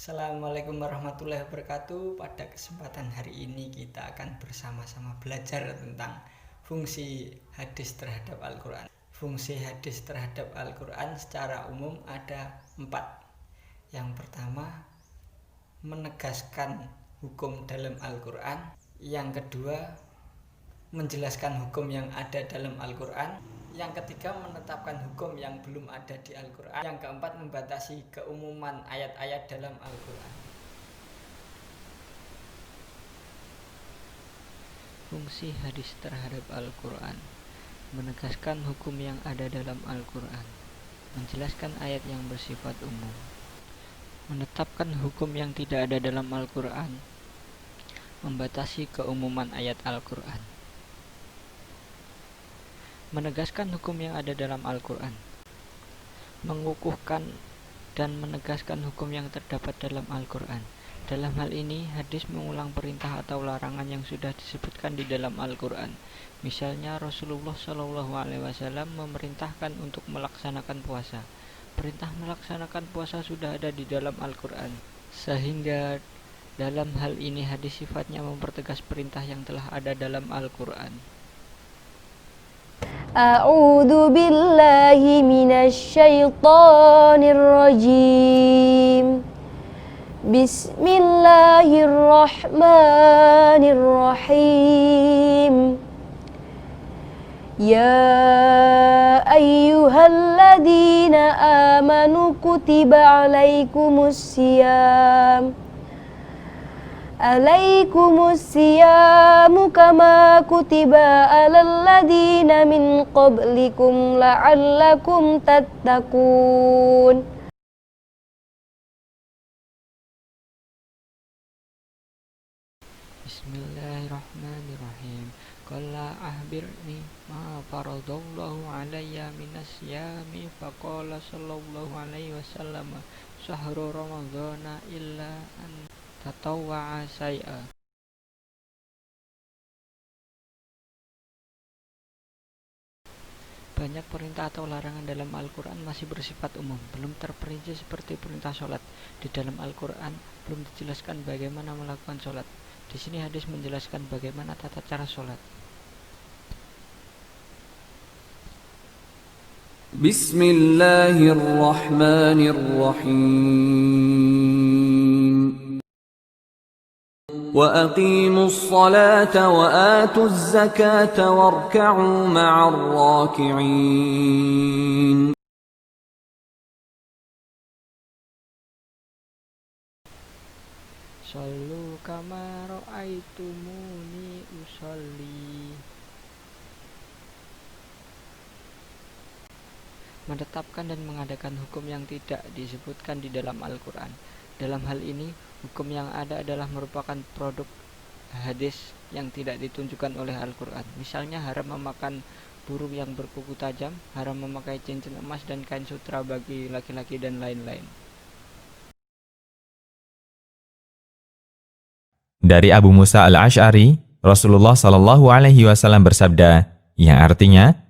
Assalamualaikum warahmatullahi wabarakatuh. Pada kesempatan hari ini kita akan bersama-sama belajar tentang fungsi hadis terhadap Al-Quran. Fungsi hadis terhadap Al-Quran secara umum ada 4. Yang pertama, menegaskan hukum dalam Al-Quran. Yang kedua, menjelaskan hukum yang ada dalam Al-Quran. Yang ketiga, menetapkan hukum yang belum ada di Al-Quran. Yang keempat, membatasi keumuman ayat-ayat dalam Al-Quran. Fungsi hadis terhadap Al-Quran: menegaskan hukum yang ada dalam Al-Quran, menjelaskan ayat yang bersifat umum, menetapkan hukum yang tidak ada dalam Al-Quran, membatasi keumuman ayat Al-Quran. Menegaskan hukum yang ada dalam Al-Quran, mengukuhkan dan menegaskan hukum yang terdapat dalam Al-Quran. Dalam hal ini, hadis mengulang perintah atau larangan yang sudah disebutkan di dalam Al-Quran. Misalnya, Rasulullah SAW memerintahkan untuk melaksanakan puasa. Perintah melaksanakan puasa sudah ada di dalam Al-Quran, sehingga dalam hal ini hadis sifatnya mempertegas perintah yang telah ada dalam Al-Quran. A'udzu billahi minasyaitonir rajim. Bismillahirrahmanirrahim. Ya ayyuhalladzina amanu kutiba alaikumus siyamu kama kutiba alal ladzina min qablikum la'allakum tattaqun. Bismillahirrahmanirrahim. Qala ahbirni ma faradallahu alayya minas siyami faqala sallallahu alaihi wasallam syahru ramadhana illa an tatawwa'a syai'a. Banyak perintah atau larangan dalam Al-Quran masih bersifat umum, belum terperinci seperti perintah sholat. Di dalam Al-Quran belum dijelaskan bagaimana melakukan sholat. Di sini hadis menjelaskan bagaimana tata cara sholat. Bismillahirrahmanirrahim. Wa aqimus salata wa atuz zakata warka'u ma'ar raki'in. Shallu kama ra'aitumuni usolli. Menetapkan dan mengadakan hukum yang tidak disebutkan di dalam Al-Quran. Dalam hal ini, hukum yang ada adalah merupakan produk hadis yang tidak ditunjukkan oleh Al-Quran. Misalnya, haram memakan burung yang berkuku tajam, haram memakai cincin emas dan kain sutra bagi laki-laki, dan lain-lain. Dari Abu Musa al-Asy'ari, Rasulullah SAW bersabda, yang artinya,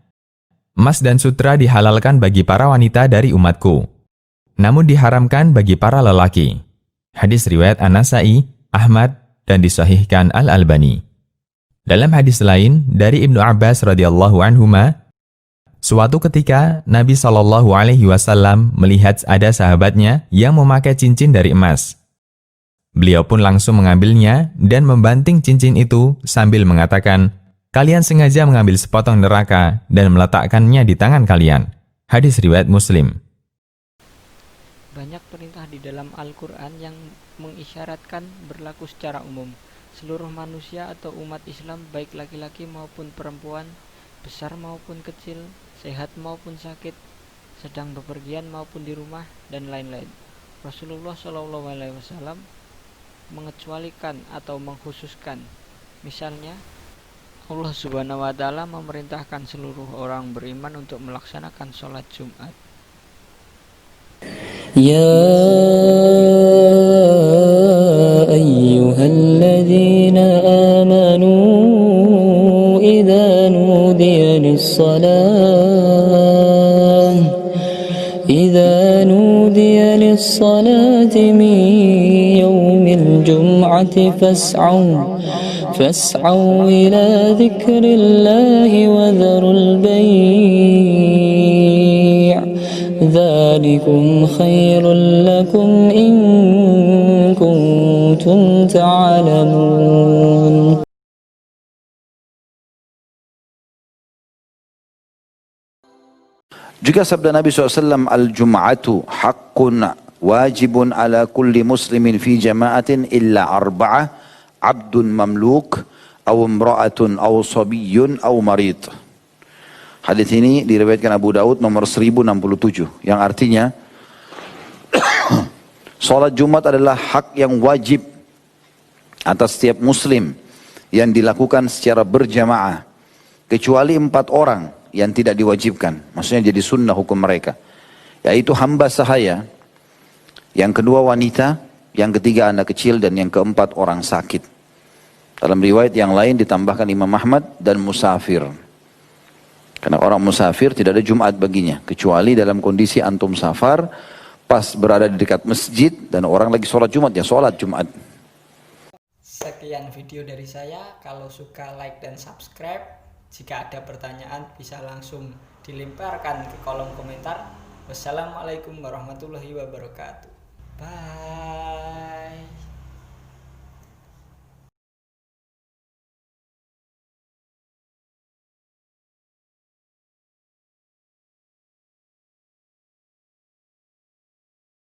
emas dan sutra dihalalkan bagi para wanita dari umatku, namun diharamkan bagi para lelaki. Hadis riwayat An-Nasa'i, Ahmad, dan disahihkan Al-Albani. Dalam hadis lain dari Ibnu Abbas radhiyallahu anhuma, suatu ketika Nabi SAW melihat ada sahabatnya yang memakai cincin dari emas. Beliau pun langsung mengambilnya dan membanting cincin itu sambil mengatakan, "Kalian sengaja mengambil sepotong neraka dan meletakkannya di tangan kalian." Hadis riwayat Muslim. Banyak perintah di dalam Al-Quran yang mengisyaratkan berlaku secara umum. Seluruh manusia atau umat Islam, baik laki-laki maupun perempuan, besar maupun kecil, sehat maupun sakit, sedang bepergian maupun di rumah, dan lain-lain. Rasulullah SAW mengecualikan atau mengkhususkan. Misalnya, Allah Subhanahu wa Ta'ala memerintahkan seluruh orang beriman untuk melaksanakan sholat Jumat. يا أيها الذين آمنوا إذا نودي للصلاة من يوم الجمعة فاسعوا إلى ذكر الله وذروا البيع ذلكم خير لكم إن كنتم تعلمون. Juga sabda Nabi SAW, Al-Jum'atu haqqun wajibun ala kulli muslimin fi jama'atin illa arba'ah, abdun mamluk, aw imra'atun, aw sabiyyun, aw marid. Hadis ini diriwayatkan Abu Daud nomor 1067, yang artinya salat Jumat adalah hak yang wajib atas setiap muslim yang dilakukan secara berjamaah, kecuali 4 orang yang tidak diwajibkan, maksudnya jadi sunnah hukum mereka, yaitu hamba sahaya, yang kedua wanita, yang ketiga anak kecil, dan yang keempat orang sakit. Dalam riwayat yang lain ditambahkan Imam Ahmad dan musafir, karena orang musafir tidak ada Jumat baginya, kecuali dalam kondisi antum safar, pas berada di dekat masjid dan orang lagi sholat Jumat, ya sholat Jumat. Sekian video dari saya. Kalau suka like dan subscribe. Jika ada pertanyaan bisa langsung dilemparkan ke kolom komentar. Wassalamualaikum warahmatullahi wabarakatuh. Bye.